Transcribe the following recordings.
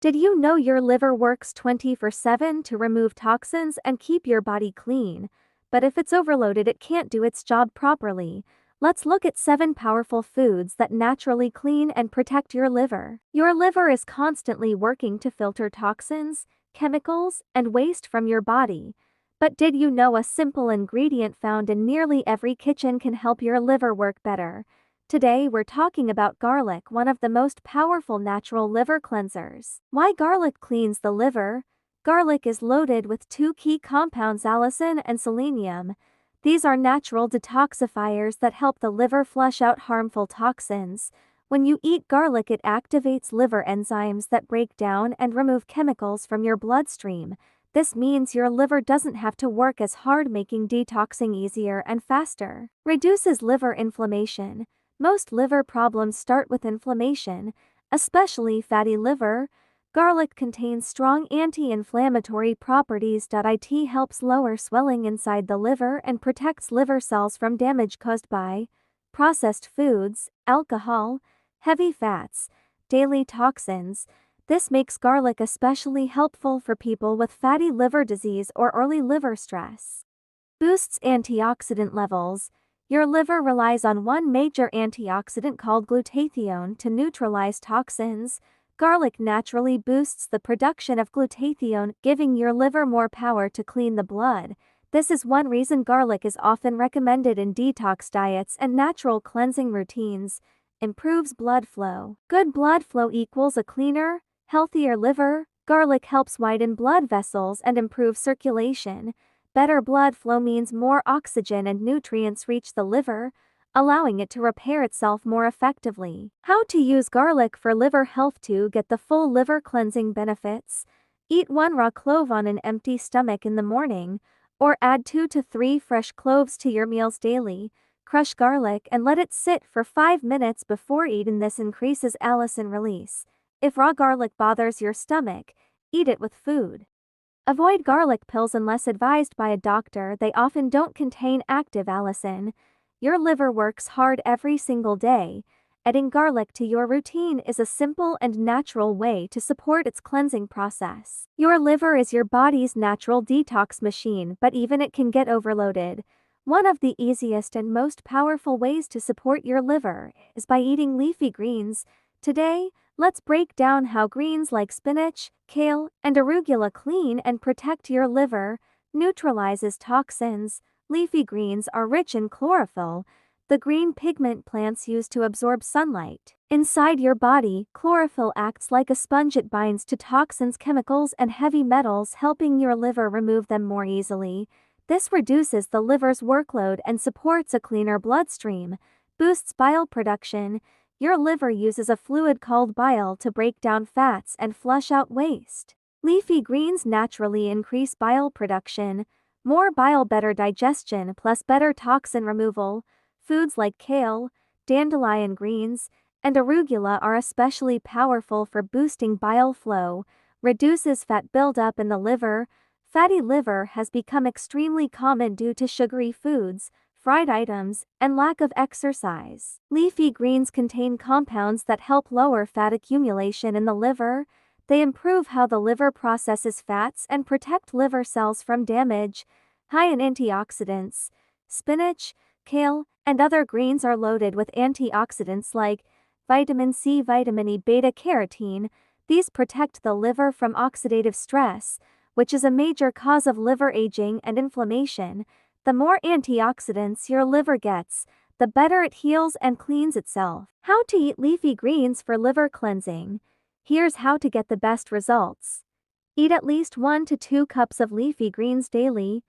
Did you know your liver works 24/7 to remove toxins and keep your body clean? But if it's overloaded, it can't do its job properly. Let's look at 7 powerful foods that naturally clean and protect your liver. Your liver is constantly working to filter toxins, chemicals, and waste from your body. But did you know a simple ingredient found in nearly every kitchen can help your liver work better? Today we're talking about garlic, one of the most powerful natural liver cleansers. Why garlic cleans the liver? Garlic is loaded with two key compounds, allicin and selenium. These are natural detoxifiers that help the liver flush out harmful toxins. When you eat garlic, it activates liver enzymes that break down and remove chemicals from your bloodstream. This means your liver doesn't have to work as hard, making detoxing easier and faster. Reduces liver inflammation. Most liver problems start with inflammation, especially fatty liver. Garlic contains strong anti-inflammatory properties. It helps lower swelling inside the liver and protects liver cells from damage caused by processed foods, alcohol, heavy fats, daily toxins. This makes garlic especially helpful for people with fatty liver disease or early liver stress. Boosts antioxidant levels. Your liver relies on one major antioxidant called glutathione to neutralize toxins. Garlic naturally boosts the production of glutathione, giving your liver more power to clean the blood. This is one reason garlic is often recommended in detox diets and natural cleansing routines. Improves blood flow. Good blood flow equals a cleaner, healthier liver. Garlic helps widen blood vessels and improve circulation. Better blood flow means more oxygen and nutrients reach the liver, allowing it to repair itself more effectively. How to use garlic for liver health. To get the full liver cleansing benefits, eat 1 raw clove on an empty stomach in the morning, or add 2 to 3 fresh cloves to your meals daily. Crush garlic and let it sit for 5 minutes before eating. This increases allicin release. If raw garlic bothers your stomach, eat it with food. Avoid garlic pills unless advised by a doctor. They often don't contain active allicin. Your liver works hard every single day. Adding garlic to your routine is a simple and natural way to support its cleansing process. Your liver is your body's natural detox machine, but even it can get overloaded. One of the easiest and most powerful ways to support your liver is by eating leafy greens. Today, let's break down how greens like spinach, kale, and arugula clean and protect your liver. Neutralizes toxins. Leafy greens are rich in chlorophyll, the green pigment plants use to absorb sunlight. Inside your body, chlorophyll acts like a sponge. It binds to toxins, chemicals, and heavy metals, helping your liver remove them more easily. This reduces the liver's workload and supports a cleaner bloodstream. Boosts bile production. Your liver uses a fluid called bile to break down fats and flush out waste. Leafy greens naturally increase bile production. More bile, better digestion, plus better toxin removal. Foods like kale, dandelion greens, and arugula are especially powerful for boosting bile flow. Reduces fat buildup in the liver. Fatty liver has become extremely common due to sugary foods, fried items, and lack of exercise. Leafy greens contain compounds that help lower fat accumulation in the liver. They improve how the liver processes fats and protect liver cells from damage. High in antioxidants. Spinach, kale, and other greens are loaded with antioxidants like vitamin C, vitamin E, beta-carotene. These protect the liver from oxidative stress, which is a major cause of liver aging and inflammation. The more antioxidants your liver gets, the better it heals and cleans itself. How to eat leafy greens for liver cleansing. Here's how to get the best results. Eat at least 1 to 2 cups of leafy greens daily.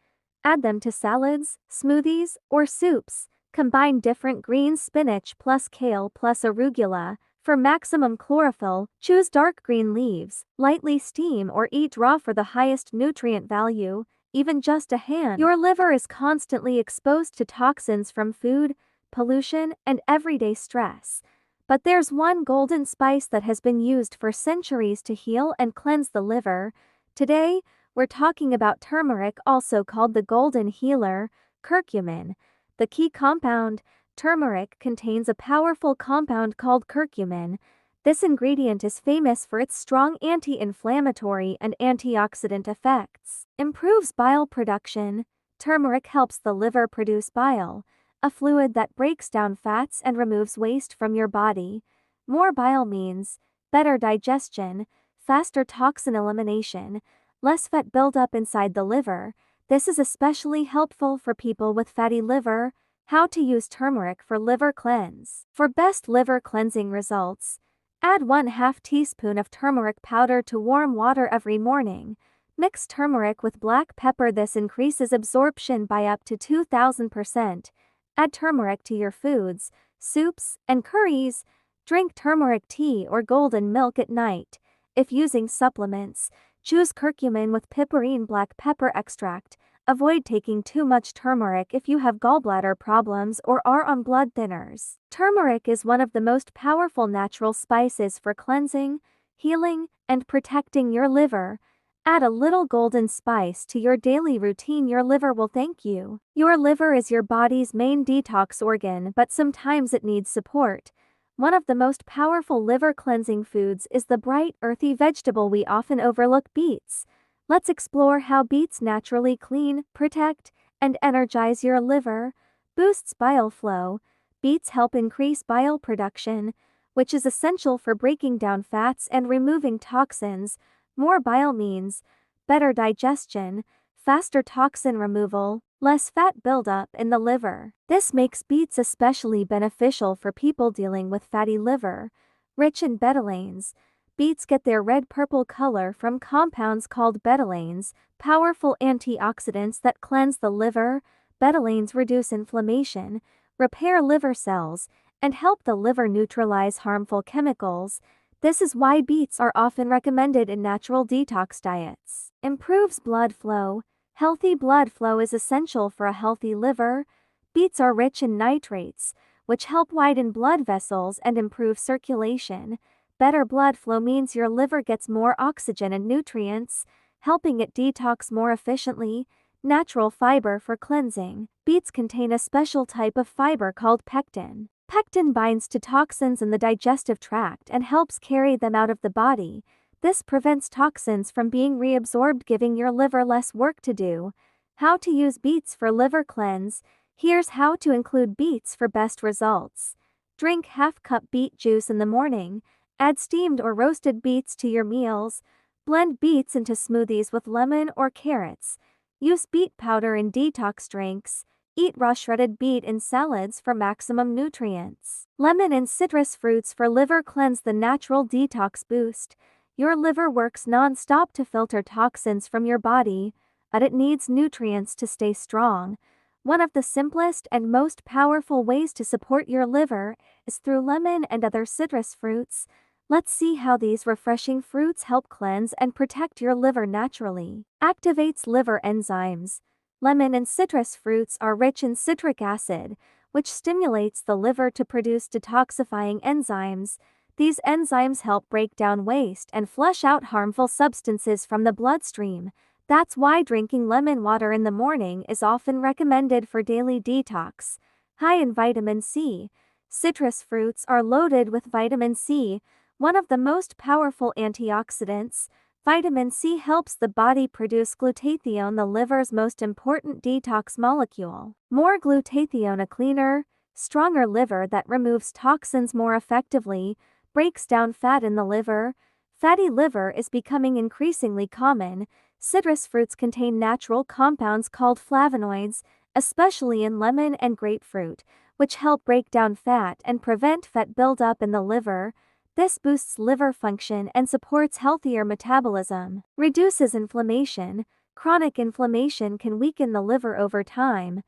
Add them to salads, smoothies, or soups. Combine different greens, spinach plus kale plus arugula. For maximum chlorophyll, choose dark green leaves. Lightly steam or eat raw for the highest nutrient value. Even just a hand. Your liver is constantly exposed to toxins from food, pollution, and everyday stress. But there's one golden spice that has been used for centuries to heal and cleanse the liver. Today, we're talking about turmeric, also called the golden healer, curcumin. The key compound, turmeric, contains a powerful compound called curcumin. This ingredient is famous for its strong anti-inflammatory and antioxidant effects. Improves bile production. Turmeric helps the liver produce bile, a fluid that breaks down fats and removes waste from your body. More bile means better digestion, faster toxin elimination, less fat buildup inside the liver. This is especially helpful for people with fatty liver. How to use turmeric for liver cleanse. For best liver cleansing results, add 1/2 teaspoon of turmeric powder to warm water every morning. Mix turmeric with black pepper. This increases absorption by up to 2000%. Add turmeric to your foods, soups, and curries. Drink turmeric tea or golden milk at night. If using supplements, choose curcumin with piperine black pepper extract. Avoid taking too much turmeric if you have gallbladder problems or are on blood thinners. Turmeric is one of the most powerful natural spices for cleansing, healing, and protecting your liver. Add a little golden spice to your daily routine. Your liver will thank you. Your liver is your body's main detox organ, but sometimes it needs support. One of the most powerful liver cleansing foods is the bright, earthy vegetable we often overlook: beets. Let's explore how beets naturally clean, protect, and energize your liver. Boosts bile flow. Beets help increase bile production, which is essential for breaking down fats and removing toxins. More bile means better digestion, faster toxin removal, less fat buildup in the liver. This makes beets especially beneficial for people dealing with fatty liver. Rich in betalains. Beets get their red-purple color from compounds called betalains, powerful antioxidants that cleanse the liver. Betalains reduce inflammation, repair liver cells, and help the liver neutralize harmful chemicals. This is why beets are often recommended in natural detox diets. Improves blood flow. Healthy blood flow is essential for a healthy liver. Beets are rich in nitrates, which help widen blood vessels and improve circulation. Better blood flow means your liver gets more oxygen and nutrients, helping it detox more efficiently. Natural fiber for cleansing. Beets contain a special type of fiber called pectin. Pectin binds to toxins in the digestive tract and helps carry them out of the body. This prevents toxins from being reabsorbed, giving your liver less work to do. How to use beets for liver cleanse. Here's how to include beets for best results. Drink ½ cup beet juice in the morning. Add steamed or roasted beets to your meals. Blend beets into smoothies with lemon or carrots. Use beet powder in detox drinks. Eat raw shredded beet in salads for maximum nutrients. Lemon and citrus fruits for liver cleanse. The natural detox boost. Your liver works non-stop to filter toxins from your body, but it needs nutrients to stay strong. One of the simplest and most powerful ways to support your liver is through lemon and other citrus fruits. Let's see how these refreshing fruits help cleanse and protect your liver naturally. Activates liver enzymes. Lemon and citrus fruits are rich in citric acid, which stimulates the liver to produce detoxifying enzymes. These enzymes help break down waste and flush out harmful substances from the bloodstream. That's why drinking lemon water in the morning is often recommended for daily detox. High in vitamin C. Citrus fruits are loaded with vitamin C, one of the most powerful antioxidants. Vitamin C helps the body produce glutathione, the liver's most important detox molecule. More glutathione, a cleaner, stronger liver that removes toxins more effectively, breaks down fat in the liver. Fatty liver is becoming increasingly common. Citrus fruits contain natural compounds called flavonoids, especially in lemon and grapefruit, which help break down fat and prevent fat buildup in the liver. This boosts liver function and supports healthier metabolism. Reduces inflammation. Chronic inflammation can weaken the liver over time.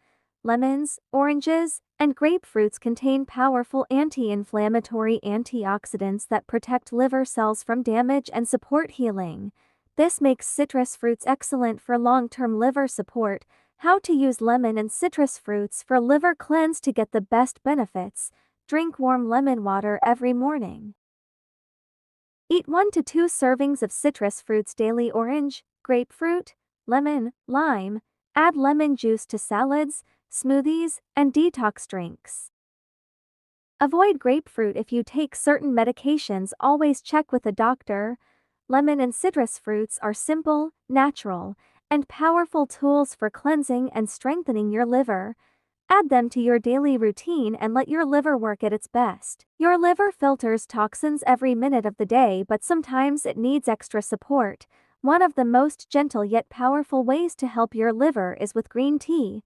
Lemons, oranges, and grapefruits contain powerful anti-inflammatory antioxidants that protect liver cells from damage and support healing. This makes citrus fruits excellent for long-term liver support. How to use lemon and citrus fruits for liver cleanse to get the best benefits. Drink warm lemon water every morning. Eat 1 to 2 servings of citrus fruits daily: orange, grapefruit, lemon, lime. Add lemon juice to salads, smoothies, and detox drinks. Avoid grapefruit if you take certain medications. Always check with a doctor. Lemon and citrus fruits are simple, natural, and powerful tools for cleansing and strengthening your liver. Add them to your daily routine and let your liver work at its best. Your liver filters toxins every minute of the day, but sometimes it needs extra support. One of the most gentle yet powerful ways to help your liver is with green tea.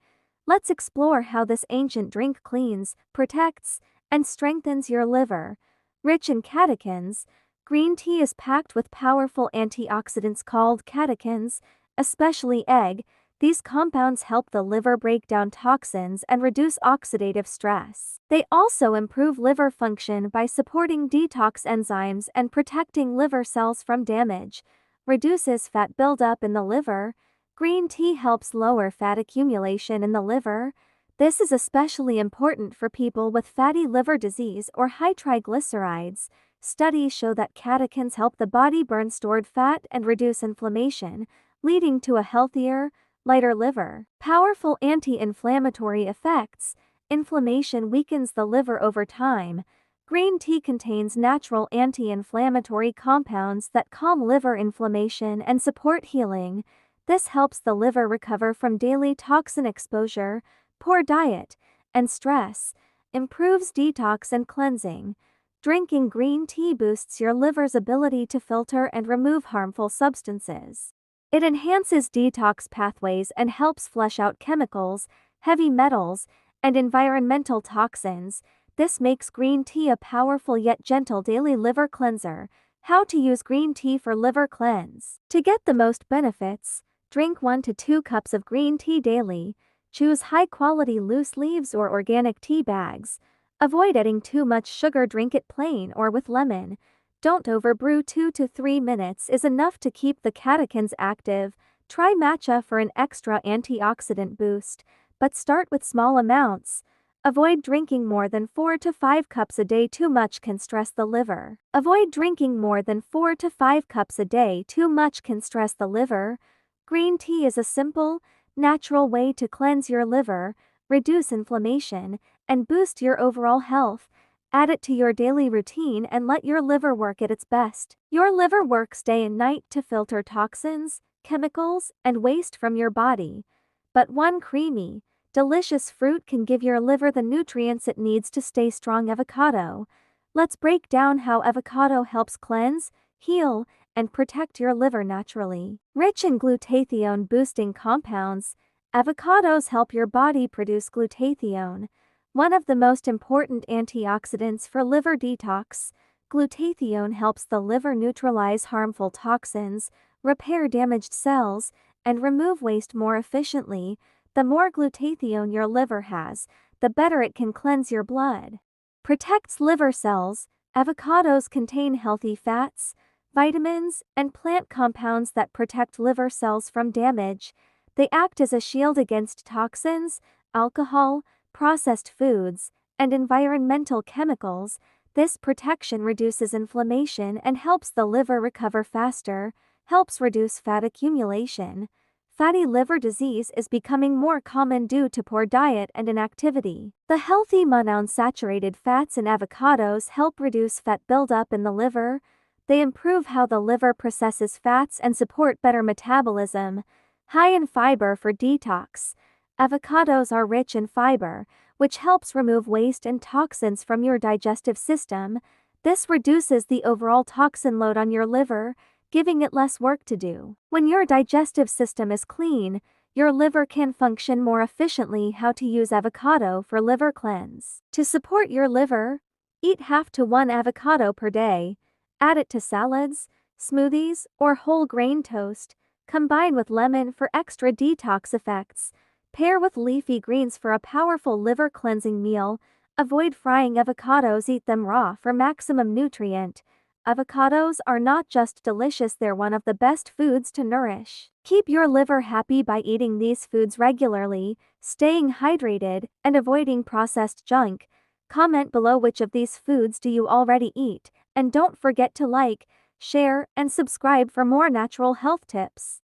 Let's explore how this ancient drink cleans, protects, and strengthens your liver. Rich in catechins, green tea is packed with powerful antioxidants called catechins, especially egg. These compounds help the liver break down toxins and reduce oxidative stress. They also improve liver function by supporting detox enzymes and protecting liver cells from damage. Reduces fat buildup in the liver. Green tea helps lower fat accumulation in the liver. This is especially important for people with fatty liver disease or high triglycerides. Studies show that catechins help the body burn stored fat and reduce inflammation, leading to a healthier, lighter liver. Powerful anti-inflammatory effects. Inflammation weakens the liver over time. Green tea contains natural anti-inflammatory compounds that calm liver inflammation and support healing. This helps the liver recover from daily toxin exposure, poor diet, and stress. Improves detox and cleansing. Drinking green tea boosts your liver's ability to filter and remove harmful substances. It enhances detox pathways and helps flush out chemicals, heavy metals, and environmental toxins. This makes green tea a powerful yet gentle daily liver cleanser. How to use green tea for liver cleanse. To get the most benefits, drink 1 to 2 cups of green tea daily. Choose high-quality loose leaves or organic tea bags. Avoid adding too much sugar. Drink it plain or with lemon. Don't overbrew. 2 to 3 minutes is enough to keep the catechins active. Try matcha for an extra antioxidant boost, but start with small amounts. Avoid drinking more than 4 to 5 cups a day. Too much can stress the liver. Avoid drinking more than 4 to 5 cups a day. Too much can stress the liver. Green tea is a simple, natural way to cleanse your liver, reduce inflammation, and boost your overall health. Add it to your daily routine and let your liver work at its best. Your liver works day and night to filter toxins, chemicals, and waste from your body. But one creamy, delicious fruit can give your liver the nutrients it needs to stay strong. Avocado. Let's break down how avocado helps cleanse, heal, and protect your liver naturally. Rich in glutathione-boosting compounds, avocados help your body produce glutathione, one of the most important antioxidants for liver detox. Glutathione helps the liver neutralize harmful toxins, repair damaged cells, and remove waste more efficiently. The more glutathione your liver has, the better it can cleanse your blood. Protects liver cells. Avocados contain healthy fats, vitamins, and plant compounds that protect liver cells from damage. They act as a shield against toxins, alcohol, processed foods, and environmental chemicals. This protection reduces inflammation and helps the liver recover faster, helps reduce fat accumulation. Fatty liver disease is becoming more common due to poor diet and inactivity. The healthy monounsaturated fats in avocados help reduce fat buildup in the liver. They improve how the liver processes fats and support better metabolism. High in fiber for detox. Avocados are rich in fiber, which helps remove waste and toxins from your digestive system. This reduces the overall toxin load on your liver, giving it less work to do. When your digestive system is clean, your liver can function more efficiently. How to use avocado for liver cleanse. To support your liver, eat half to 1 avocado per day. Add it to salads, smoothies, or whole grain toast. Combine with lemon for extra detox effects. Pair with leafy greens for a powerful liver cleansing meal. Avoid frying avocados. Eat them raw for maximum nutrient. Avocados are not just delicious, they're one of the best foods to nourish. Keep your liver happy by eating these foods regularly, staying hydrated, and avoiding processed junk. Comment below which of these foods do you already eat, and don't forget to like, share, and subscribe for more natural health tips.